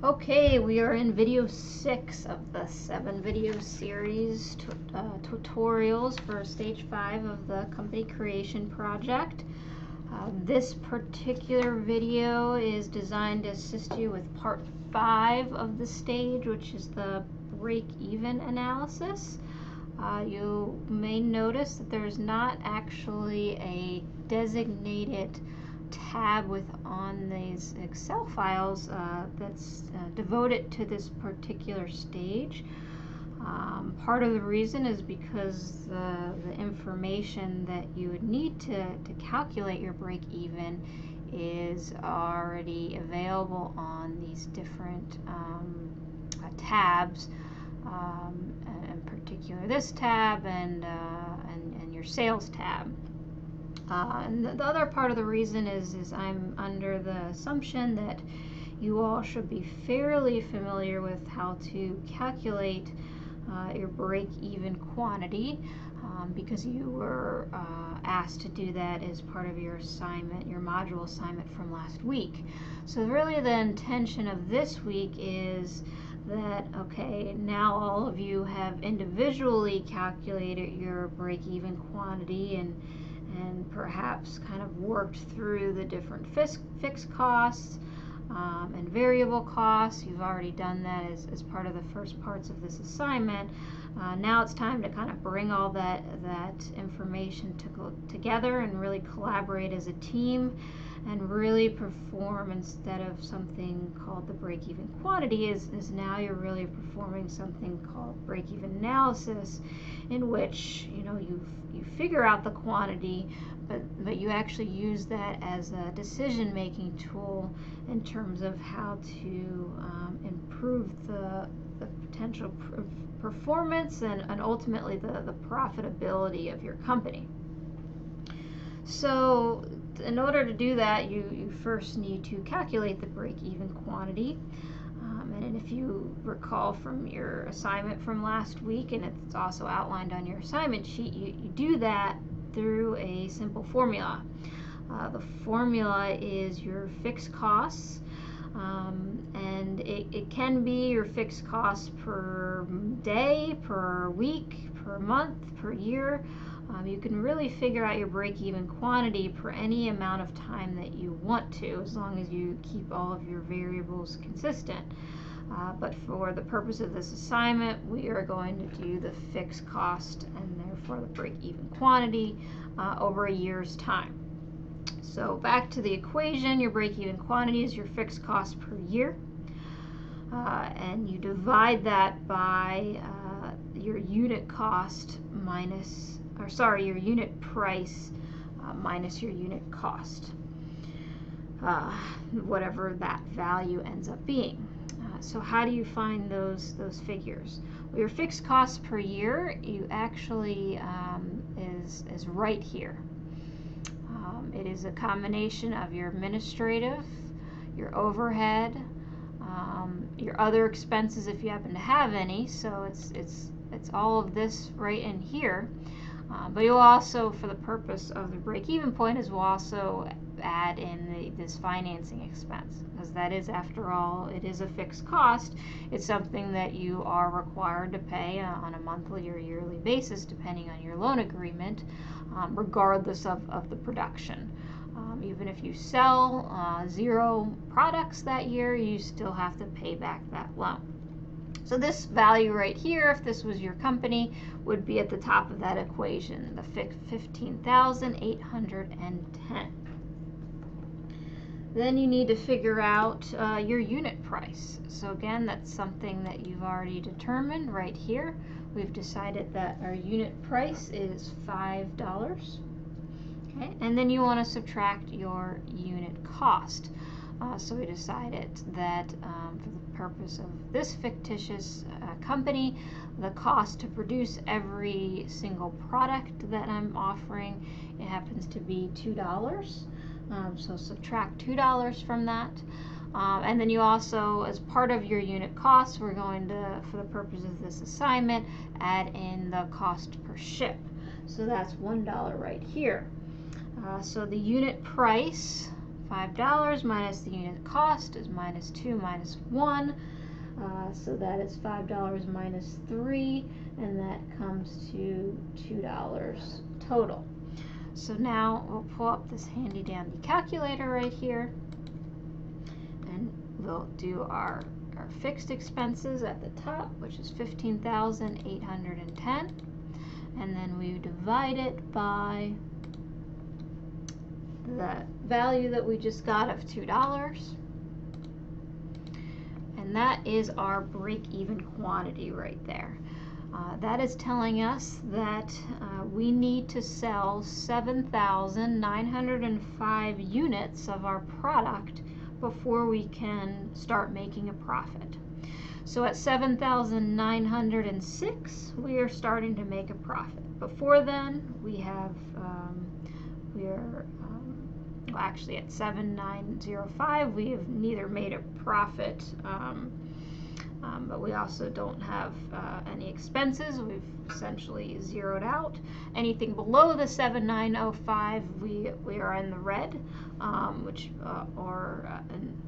Okay, we are in video 6 of the 7 video series tutorials for stage 5 of the company creation project. This particular video is designed to assist you with part 5 of the stage, which is the break-even analysis. You may notice that there's not actually a designated tab on these Excel files that's devoted to this particular stage. Part of the reason is because the information that you would need to calculate your break-even is already available on these different tabs, in particular this tab and your sales tab. And the other part of the reason is I'm under the assumption that you all should be fairly familiar with how to calculate your break-even quantity, because you were asked to do that as part of your assignment, your module assignment from last week. So really the intention of this week is that, okay, now all of you have individually calculated your break-even quantity and perhaps kind of worked through the different fixed costs and variable costs. You've already done that as part of the first parts of this assignment. Now it's time to kind of bring all that information together and really collaborate as a team and really perform, instead of something called the break-even quantity, is now you're really performing something called break-even analysis, in which you figure out the quantity, but you actually use that as a decision-making tool in terms of how to improve the potential performance and ultimately the profitability of your company. So in order to do that, you first need to calculate the break-even quantity. And if you recall from your assignment from last week, and it's also outlined on your assignment sheet, you do that through a simple formula. The formula is your fixed costs, and it can be your fixed costs per day, per week, per month, per year. You can really figure out your break-even quantity for any amount of time that you want to, as long as you keep all of your variables consistent. But for the purpose of this assignment, we are going to do the fixed cost and therefore the break-even quantity over a year's time. So back to the equation, your break-even quantity is your fixed cost per year, and you divide that by your unit cost your unit price minus your unit cost, whatever that value ends up being. So how do you find those figures? Well, your fixed costs per year, you actually is right here. It is a combination of your administrative, your overhead, your other expenses if you happen to have any. So it's all of this right in here. But you'll also, for the purpose of the break-even point, we'll also add in this financing expense, because that is, after all, it is a fixed cost. It's something that you are required to pay on a monthly or yearly basis, depending on your loan agreement, regardless of the production. Even if you sell 0 products that year, you still have to pay back that loan. So this value right here, if this was your company, would be at the top of that equation, the $15,810. Then you need to figure out your unit price. So again, that's something that you've already determined right here. We've decided that our unit price is $5. Okay, and then you want to subtract your unit cost. So we decided that for the purpose of this fictitious company, the cost to produce every single product that I'm offering, it happens to be $2. So subtract $2 from that. And then you also, as part of your unit cost, we're going to, for the purpose of this assignment, add in the cost per ship. So that's $1 right here. So the unit price, $5 minus the unit cost is minus 2 minus 1. So that is $5 minus 3, and that comes to $2 total. So now we'll pull up this handy dandy calculator right here, and we'll do our fixed expenses at the top, which is $15,810, and then we divide it by the value that we just got of $2. And that is our break-even quantity right there. That is telling us that we need to sell 7,905 units of our product before we can start making a profit. So at 7,906, we are starting to make a profit. Before then, we have well, actually at 7,905, we have neither made a profit, but we also don't have any expenses. We've essentially zeroed out. Anything below the 7,905, we are in the red, which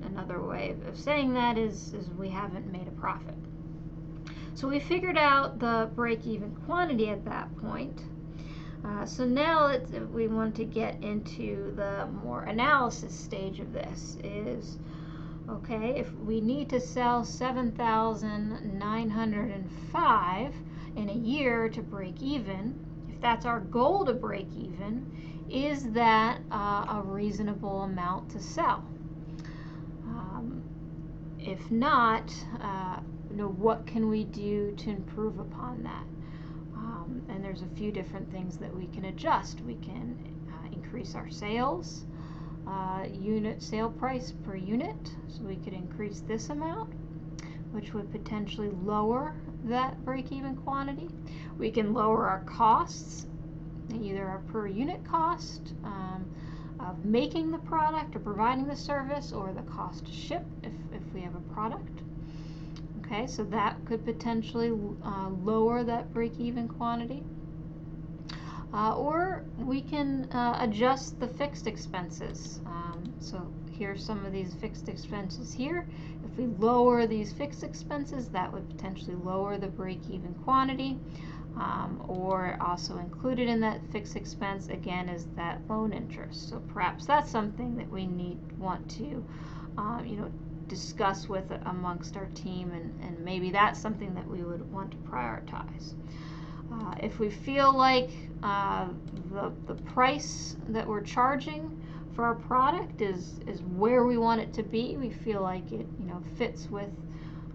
another way of saying that is we haven't made a profit. So we figured out the break-even quantity at that point. So now we want to get into the more analysis stage of this. Is, okay, if we need to sell 7,905 in a year to break even, if that's our goal to break even, is that a reasonable amount to sell? If not, what can we do to improve upon that? And there's a few different things that we can adjust. We can increase our sales, unit sale price per unit, so we could increase this amount, which would potentially lower that break-even quantity. We can lower our costs, either our per unit cost of making the product or providing the service, or the cost to ship if we have a product. Okay, so that could potentially lower that break-even quantity. Or we can adjust the fixed expenses. So here's some of these fixed expenses here. If we lower these fixed expenses, that would potentially lower the break-even quantity. Or also included in that fixed expense, again, is that loan interest. So perhaps that's something that we want to discuss with amongst our team, and maybe that's something that we would want to prioritize. If we feel like the price that we're charging for our product is where we want it to be, we feel like it fits with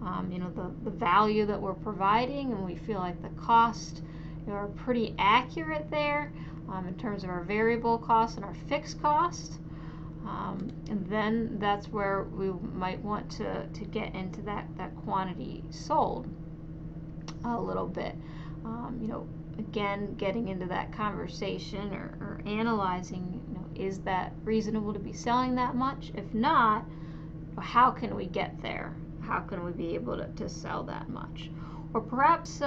the value that we're providing, and we feel like the cost are pretty accurate there in terms of our variable cost and our fixed cost. And then that's where we might want to get into that quantity sold a little bit. Again, getting into that conversation or analyzing, is that reasonable to be selling that much? If not, how can we get there? How can we be able to sell that much? Or perhaps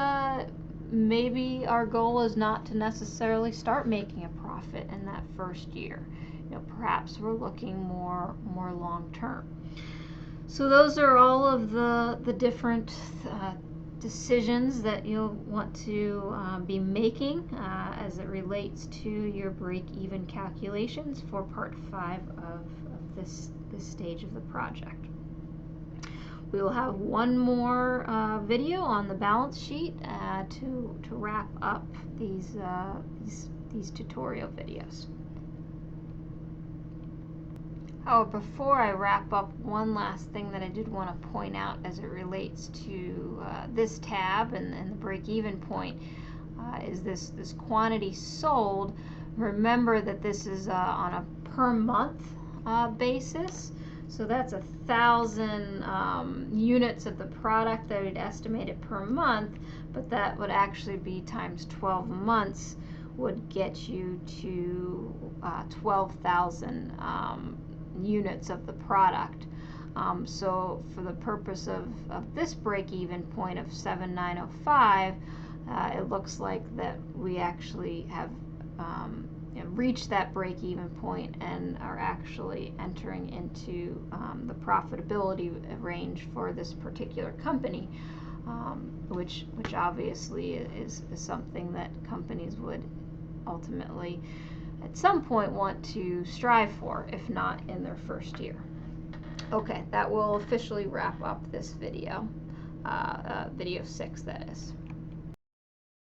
maybe our goal is not to necessarily start making a profit in that first year. Perhaps we're looking more long term. So those are all of the different decisions that you'll want to be making as it relates to your break-even calculations for part 5 of this stage of the project. We will have one more video on the balance sheet to wrap up these tutorial videos. Oh, before I wrap up, one last thing that I did want to point out as it relates to this tab and the break-even point is this quantity sold. Remember that this is on a per month basis. So that's 1,000 units of the product that we'd estimated per month, but that would actually be times 12 months would get you to 12,000 units of the product. So for the purpose of this break-even point of 7,905, it looks like that we actually have reach that break-even point and are actually entering into the profitability range for this particular company, which obviously is something that companies would ultimately at some point want to strive for, if not in their first year. Okay, that will officially wrap up this video, video 6 that is.